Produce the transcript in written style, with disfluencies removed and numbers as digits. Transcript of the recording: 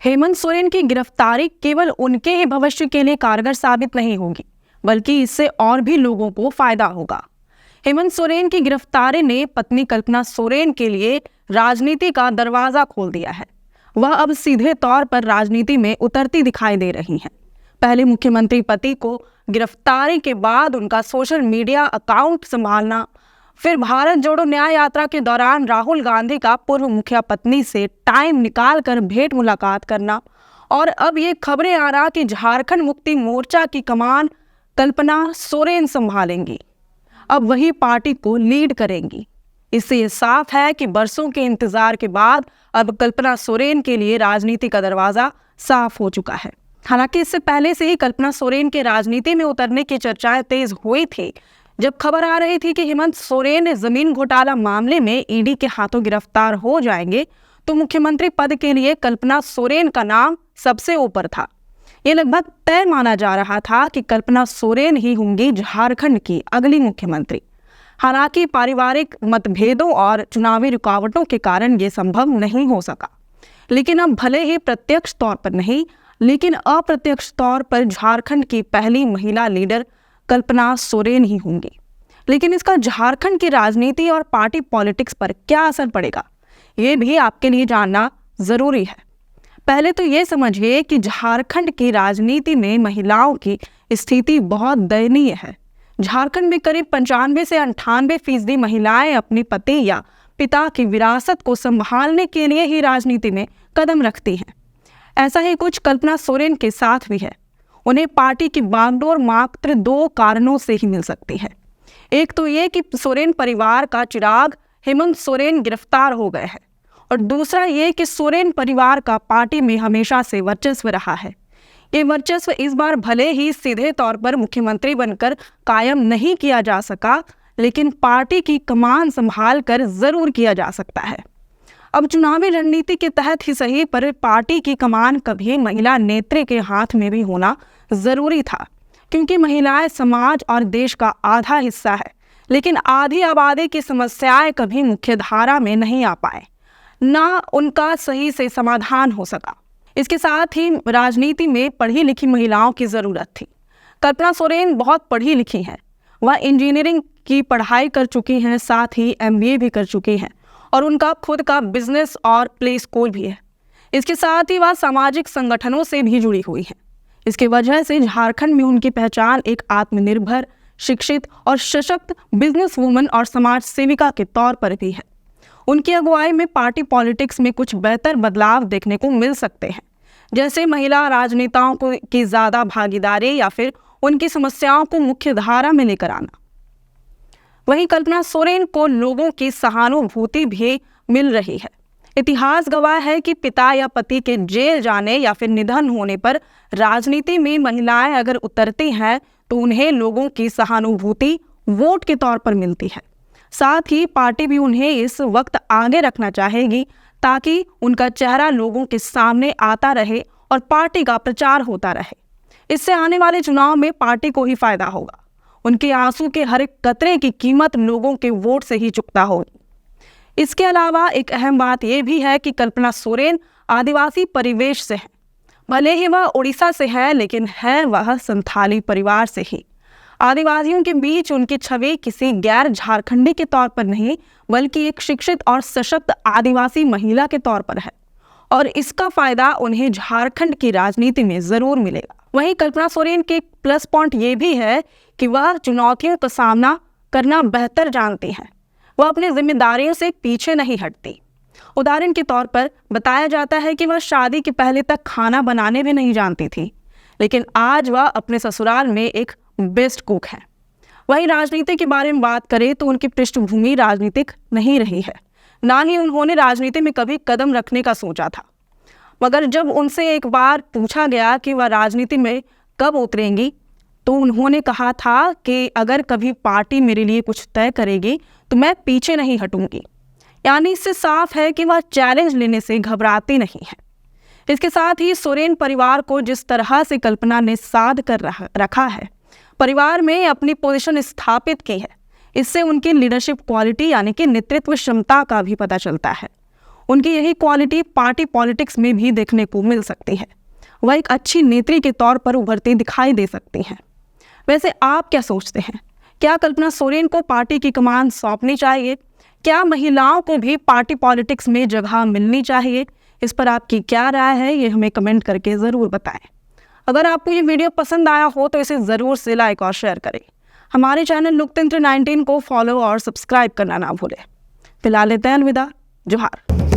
हेमंत सोरेन की गिरफ्तारी केवल उनके ही भविष्य के लिए कारगर साबित नहीं होगी, बल्कि इससे और भी लोगों को फायदा होगा। हेमंत सोरेन की गिरफ्तारी ने पत्नी कल्पना सोरेन के लिए राजनीति का दरवाजा खोल दिया है। वह अब सीधे तौर पर राजनीति में उतरती दिखाई दे रही हैं। पहले मुख्यमंत्री पति को गिरफ्तारी के बाद उनका सोशल मीडिया अकाउंट संभालना, फिर भारत जोड़ो न्याय यात्रा के दौरान राहुल गांधी का पूर्व मुखिया पत्नी से टाइम निकालकर भेंट मुलाकात करना, और अब ये खबरें आ रहा कि झारखंड मुक्ति मोर्चा की कमान कल्पना सोरेन संभालेंगी। अब वही पार्टी को लीड करेंगी। इससे ये साफ है कि बरसों के इंतजार के बाद अब कल्पना सोरेन के लिए राजनीति का दरवाजा साफ हो चुका है। हालांकि इससे पहले से ही कल्पना सोरेन के राजनीति में उतरने की चर्चाएं तेज हुई थी, जब खबर आ रही थी कि हेमंत सोरेन जमीन घोटाला मामले में ईडी के हाथों गिरफ्तार हो जाएंगे, तो मुख्यमंत्री पद के लिए कल्पना सोरेन का नाम सबसे ऊपर था। ये लगभग तय माना जा रहा था कि कल्पना सोरेन ही होंगी झारखंड की अगली मुख्यमंत्री। हालांकि पारिवारिक मतभेदों और चुनावी रुकावटों के कारण ये संभव नहीं हो सका, लेकिन अब भले ही प्रत्यक्ष तौर पर नहीं, लेकिन अप्रत्यक्ष तौर पर झारखंड की पहली महिला लीडर कल्पना सोरेन ही होंगी। लेकिन इसका झारखंड की राजनीति और पार्टी पॉलिटिक्स पर क्या असर पड़ेगा, ये भी आपके लिए जानना जरूरी है। पहले तो ये समझिए कि झारखंड की राजनीति में महिलाओं की स्थिति बहुत दयनीय है। झारखंड में करीब 95 से 98% महिलाएं अपने पति या पिता की विरासत को संभालने के लिए ही राजनीति में कदम रखती हैं। ऐसा ही कुछ कल्पना सोरेन के साथ भी है। उन्हें पार्टी की बागडोर मात्र 2 कारणों से ही मिल सकती है। एक तो ये कि सोरेन परिवार का चिराग हेमंत सोरेन गिरफ्तार हो गए हैं, और दूसरा ये कि सोरेन परिवार का पार्टी में हमेशा से वर्चस्व रहा है। ये वर्चस्व इस बार भले ही सीधे तौर पर मुख्यमंत्री बनकर कायम नहीं किया जा सका, लेकिन पार्टी की कमान संभाल कर जरूर किया जा सकता है। अब चुनावी रणनीति के तहत ही सही, पर पार्टी की कमान कभी महिला नेत्री के हाथ में भी होना जरूरी था, क्योंकि महिलाएं समाज और देश का आधा हिस्सा है, लेकिन आधी आबादी की समस्याएं कभी मुख्यधारा में नहीं आ पाए, ना उनका सही से समाधान हो सका। इसके साथ ही राजनीति में पढ़ी लिखी महिलाओं की जरूरत थी। कल्पना सोरेन बहुत पढ़ी लिखी हैं। वह इंजीनियरिंग की पढ़ाई कर चुकी हैं, साथ ही MBA भी कर चुकी हैं, और उनका खुद का बिजनेस और प्ले स्कूल भी है। इसके साथ ही वह सामाजिक संगठनों से भी जुड़ी हुई हैं। इसकी वजह से झारखंड में उनकी पहचान एक आत्मनिर्भर, शिक्षित और सशक्त बिजनेस वुमन और समाज सेविका के तौर पर भी है। उनकी अगुवाई में पार्टी पॉलिटिक्स में कुछ बेहतर बदलाव देखने को मिल सकते हैं, जैसे महिला राजनेताओं की ज़्यादा भागीदारी या फिर उनकी समस्याओं को मुख्य धारा में लेकर आना। वहीं कल्पना सोरेन को लोगों की सहानुभूति भी मिल रही है। इतिहास गवाह है कि पिता या पति के जेल जाने या फिर निधन होने पर राजनीति में महिलाएं अगर उतरती हैं तो उन्हें लोगों की सहानुभूति वोट के तौर पर मिलती है। साथ ही पार्टी भी उन्हें इस वक्त आगे रखना चाहेगी, ताकि उनका चेहरा लोगों के सामने आता रहे और पार्टी का प्रचार होता रहे। इससे आने वाले चुनाव में पार्टी को ही फायदा होगा। उनके आंसू के हर एक कतरे की कीमत लोगों के वोट से ही चुकता होगी। इसके अलावा एक अहम बात यह भी है कि कल्पना सोरेन आदिवासी परिवेश से है। भले ही वह उड़ीसा से है, लेकिन है वह संथाली परिवार से ही। आदिवासियों के बीच उनकी छवि किसी गैर झारखंडी के तौर पर नहीं, बल्कि एक शिक्षित और सशक्त आदिवासी महिला के तौर पर है, और इसका फायदा उन्हें झारखंड की राजनीति में जरूर मिलेगा। वहीं कल्पना सोरेन के प्लस पॉइंट ये भी है कि वह चुनौतियों का सामना करना बेहतर जानती हैं। वह अपनी जिम्मेदारियों से पीछे नहीं हटती। उदाहरण के तौर पर बताया जाता है कि वह शादी के पहले तक खाना बनाने भी नहीं जानती थी, लेकिन आज वह अपने ससुराल में एक बेस्ट कुक है। वहीं राजनीति के बारे में बात करें तो उनकी पृष्ठभूमि राजनीतिक नहीं रही है, ना ही उन्होंने राजनीति में कभी कदम रखने का सोचा था। मगर जब उनसे एक बार पूछा गया कि वह राजनीति में कब उतरेंगी, तो उन्होंने कहा था कि अगर कभी पार्टी मेरे लिए कुछ तय करेगी तो मैं पीछे नहीं हटूंगी। यानी इससे साफ है कि वह चैलेंज लेने से घबराती नहीं है। इसके साथ ही सोरेन परिवार को जिस तरह से कल्पना ने साध कर रखा है, परिवार में अपनी पोजीशन स्थापित की है, इससे उनकी लीडरशिप क्वालिटी यानी कि नेतृत्व क्षमता का भी पता चलता है। उनकी यही क्वालिटी पार्टी पॉलिटिक्स में भी देखने को मिल सकती है। वह एक अच्छी नेत्री के तौर पर उभरती दिखाई दे सकती हैं। वैसे आप क्या सोचते हैं? क्या कल्पना सोरेन को पार्टी की कमान सौंपनी चाहिए? क्या महिलाओं को भी पार्टी पॉलिटिक्स में जगह मिलनी चाहिए? इस पर आपकी क्या राय है, ये हमें कमेंट करके ज़रूर बताएं। अगर आपको ये वीडियो पसंद आया हो तो इसे ज़रूर से लाइक और शेयर करें। हमारे चैनल लोकतंत्र 19 को फॉलो और सब्सक्राइब करना ना भूलें। फिलहाल लेते हैं अलविदा। जोहार।